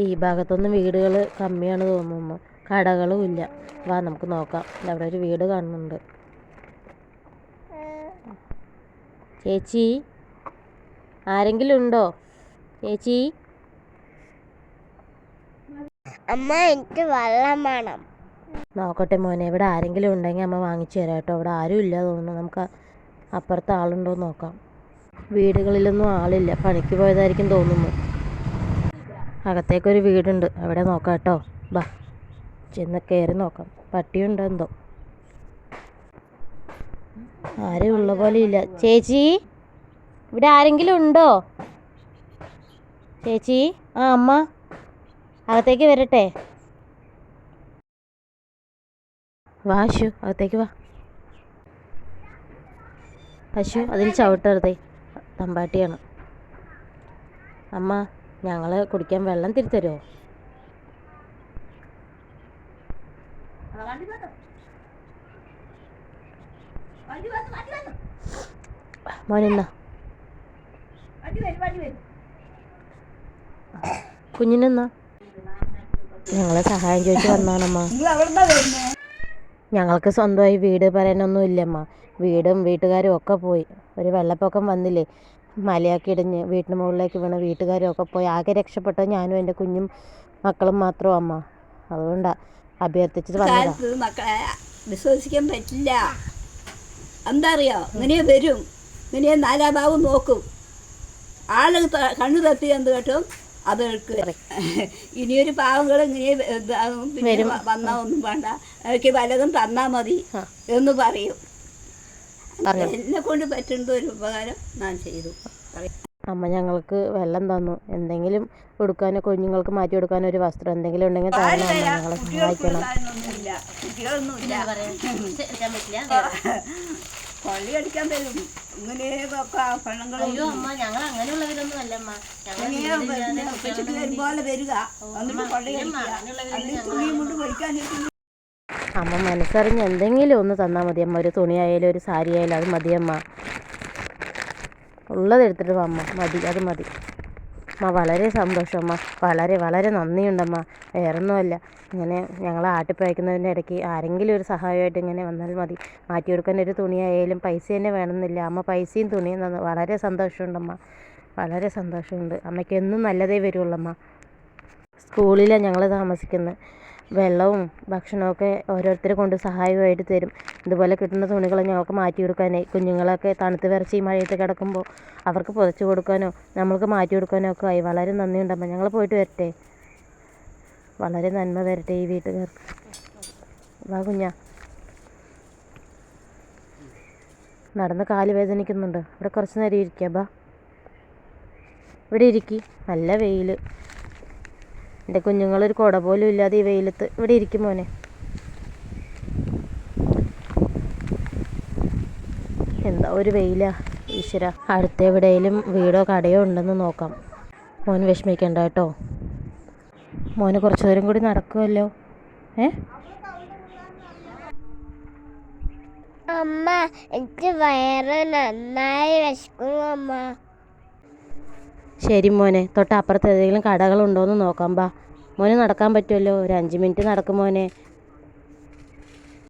ഈ ഭാഗത്തൊന്നും വീടുകൾ കമ്മിയാണ് തോന്നുന്നു, കടകളും ഇല്ല. വാ നമുക്ക് നോക്കാം. അവിടെ ഒരു വീട് കാണുന്നുണ്ട്. ചേച്ചി, ആരെങ്കിലും ഉണ്ടോ ചേച്ചി? അമ്മ, എനിക്ക് വെള്ളം വേണം. നോക്കട്ടെ മോനെ, ഇവിടെ ആരെങ്കിലും ഉണ്ടെങ്കിൽ അമ്മ വാങ്ങിച്ചു തരാം കേട്ടോ. ഇവിടെ ആരും ഇല്ല തോന്നുന്നു. നമുക്ക് അപ്പുറത്ത് ആളുണ്ടോ എന്ന് നോക്കാം. വീടുകളിലൊന്നും ആളില്ല, പണിക്ക് പോയതായിരിക്കും തോന്നുന്നു. അകത്തേക്കൊരു വീടുണ്ട്, അവിടെ നോക്കാം കേട്ടോ. ബാ, ചെന്ന് കയറി നോക്കാം. പട്ടിയുണ്ടോ എന്തോ. ആരും ഉള്ള പോലെ ഇല്ല. ചേച്ചി, ഇവിടെ ആരെങ്കിലും ഉണ്ടോ ചേച്ചി? അമ്മ അകത്തേക്ക് വരട്ടെ? വാ അശു, അകത്തേക്ക് വാ. അശു, അതിൽ ചവിട്ടരുതേ, തമ്പാട്ടിയാണ്. അമ്മ, ഞങ്ങൾ കുടിക്കാൻ വെള്ളം തിരിത്തരുമോ? മോനെന്നാ, കുഞ്ഞിനെന്നാ. ഞങ്ങളെ സഹായം ചോദിച്ച് വന്നാണമ്മ. ഞങ്ങൾക്ക് സ്വന്തമായി വീട് പറയാനൊന്നും ഇല്ലമ്മ. വീടും വീട്ടുകാരും ഒക്കെ പോയി. ഒരു വെള്ളപ്പൊക്കം വന്നില്ലേ, മലയൊക്കെ ഇടിഞ്ഞ് വീട്ടിന് മുകളിലേക്ക് വീണ വീട്ടുകാരും ഒക്കെ പോയി. ആകെ രക്ഷപ്പെട്ട ഞാനും എൻ്റെ കുഞ്ഞും മക്കളും മാത്രം അമ്മ. അതുകൊണ്ടാണ് അഭ്യർത്ഥിച്ചത് വന്നതാ. മക്കളെ വിശ്വസിക്കാൻ പറ്റില്ല. എന്താ അറിയോ, ഇങ്ങനെ വരും, ഇങ്ങനെ നാലാഭാവും നോക്കും. ആള് കണ്ണു തത്തി എന്ത് കേട്ടും അത് ഇനിയൊരു പാവങ്ങൾ ഇങ്ങനെ പിന്നെ വന്നാ ഒന്നും വേണ്ട, എനിക്ക് വല്ലതും തന്നാ മതി എന്ന് പറയും. എന്നെ കൊണ്ട് പറ്റുന്ന ഒരു ഉപകാരം ഞാൻ ചെയ്തു. അമ്മ ഞങ്ങൾക്ക് വെള്ളം തന്നു. എന്തെങ്കിലും കൊടുക്കാനോ കുഞ്ഞുങ്ങൾക്ക് മാറ്റി കൊടുക്കാനോ ഒരു വസ്ത്രം എന്തെങ്കിലും ഉണ്ടെങ്കിൽ തരണം. ഞങ്ങളെ സഹായിക്കണം. കൊള്ളിയടിക്കാൻ തരും ഇങ്ങനെ പോലെ വരിക, അമ്മ മനസ്സറിഞ്ഞ് എന്തെങ്കിലും ഒന്ന് തന്നാൽ മതി അമ്മ. ഒരു തുണിയായാലും ഒരു സാരി ആയാലും അത് മതിയമ്മ. ഉള്ളത് എടുത്തിട്ട് അമ്മ മതി, അത് മതി അമ്മ. വളരെ സന്തോഷം അമ്മ, വളരെ വളരെ നന്ദിയുണ്ടമ്മ. വേറൊന്നുമല്ല, ഇങ്ങനെ ഞങ്ങൾ ആട്ടിപ്പയക്കുന്നതിൻ്റെ ഇടയ്ക്ക് ആരെങ്കിലും ഒരു സഹായമായിട്ട് ഇങ്ങനെ വന്നാൽ മതി. മാറ്റിയെടുക്കാൻ ഒരു തുണിയായാലും പൈസ തന്നെ വേണമെന്നില്ല അമ്മ. പൈസയും തുണിയും തന്നു. വളരെ സന്തോഷമുണ്ടമ്മ, വളരെ സന്തോഷമുണ്ട്. അമ്മയ്ക്ക് എന്നും നല്ലതേ വരുള്ളമ്മ. സ്കൂളിലാണ് ഞങ്ങൾ താമസിക്കുന്നത്. വെള്ളവും ഭക്ഷണമൊക്കെ ഓരോരുത്തർ കൊണ്ട് സഹായമായിട്ട് തരും. ഇതുപോലെ കിട്ടുന്ന തുണികൾ ഞങ്ങൾക്ക് മാറ്റിയെടുക്കാനായി, കുഞ്ഞുങ്ങളൊക്കെ തണുത്ത് വിറച്ച് ഈ മഴയത്ത് കിടക്കുമ്പോൾ അവർക്ക് പുതച്ച് കൊടുക്കാനോ നമ്മൾക്ക് മാറ്റി കൊടുക്കാനോ ഒക്കെ ആയി. വളരെ നന്ദിയുണ്ടമ്മ. ഞങ്ങൾ പോയിട്ട് വരട്ടെ. വളരെ നന്മ വരട്ടെ ഈ വീട്ടുകാർക്ക്. വാ കുഞ്ഞാ, നടന്ന് കാല് വേദനിക്കുന്നുണ്ട്. ഇവിടെ കുറച്ച് നേരം ഇരിക്കാം. ബാ, ഇവിടെ ഇരിക്കി. നല്ല വെയിൽ. എൻ്റെ കുഞ്ഞുങ്ങളൊരു കുട പോലും ഇല്ലാതെ ഈ വെയിലത്ത് ഇവിടെ ഇരിക്കും മോനെ. എന്താ ഒരു വെയിലാ ഈശ്വര. അടുത്ത എവിടെയെങ്കിലും വീടോ കടയോ ഉണ്ടെന്ന് നോക്കാം. മോൻ വിഷമിക്കണ്ട കേട്ടോ. മോന് കുറച്ച് ദൂരം കൂടി നടക്കുമല്ലോ. അമ്മ, എനിക്ക് വയറ് നന്നായി വിശക്കുന്നു അമ്മ. ശരി മോനെ, തൊട്ടപ്പുറത്ത് ഏതെങ്കിലും കടകളുണ്ടോയെന്ന് നോക്കാം. ബാ മോന്, നടക്കാൻ പറ്റുമല്ലോ. ഒരു 5 മിനിറ്റ് നടക്കും മോനെ.